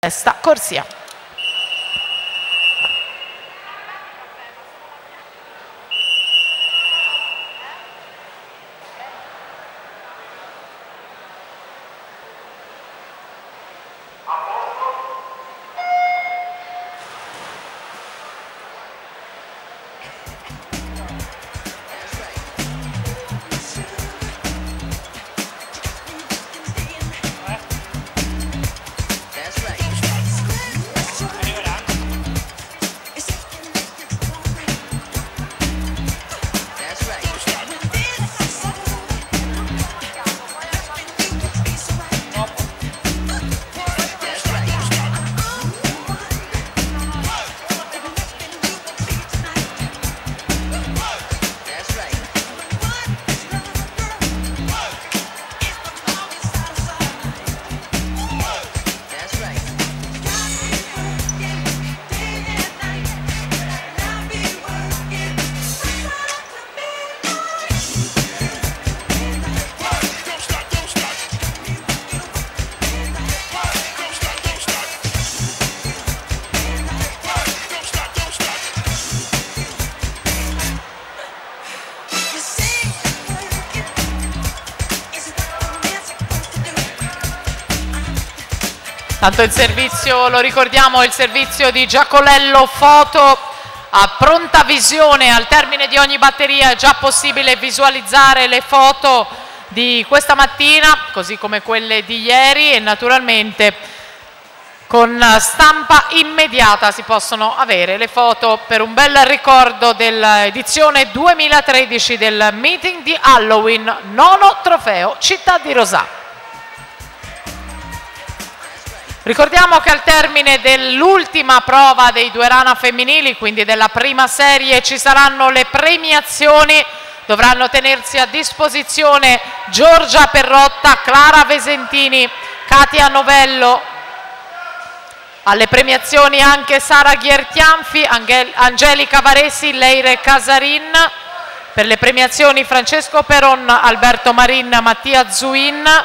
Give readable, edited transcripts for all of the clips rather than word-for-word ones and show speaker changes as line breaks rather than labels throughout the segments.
testa corsia. Tanto il servizio, lo ricordiamo, il servizio di Giacolello Foto a pronta visione. Al termine di ogni batteria è già possibile visualizzare le foto di questa mattina, così come quelle di ieri, e naturalmente con stampa immediata si possono avere le foto per un bel ricordo dell'edizione 2013 del meeting di Halloween, 9° trofeo Città di Rosà. Ricordiamo che al termine dell'ultima prova dei 2 rana femminili, quindi della prima serie, ci saranno le premiazioni. Dovranno tenersi a disposizione Giorgia Perrotta, Clara Vesentini, Katia Novello. Alle premiazioni anche Sara Ghiertianfi, Angelica Varesi, Leire Casarin. Per le premiazioni Francesco Peron, Alberto Marin, Mattia Zuin.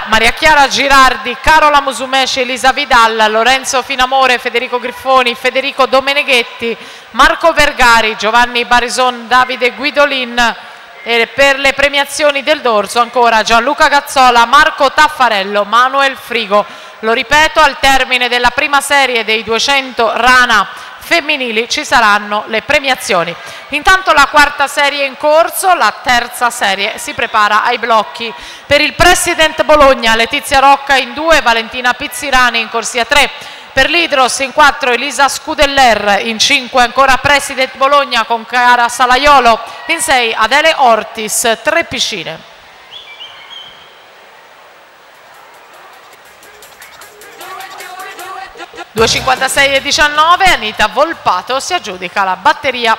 Maria Chiara Girardi, Carola Musumeci, Elisa Vidal, Lorenzo Finamore, Federico Griffoni, Federico Domeneghetti, Marco Vergari, Giovanni Barison, Davide Guidolin. E per le premiazioni del dorso ancora Gianluca Gazzola, Marco Taffarello, Manuel Frigo. Lo ripeto, al termine della prima serie dei 200 rana femminili ci saranno le premiazioni. Intanto la 4ª serie è in corso, la 3ª serie si prepara ai blocchi. Per il President Bologna Letizia Rocca in 2, Valentina Pizzirani in corsia 3. Per l'Hydros in 4 Elisa Scudeller, in 5 ancora President Bologna con Chiara Salaiolo, in 6 Adele Ortis, 3 piscine. (2:56:19) Anita Volpato si aggiudica la batteria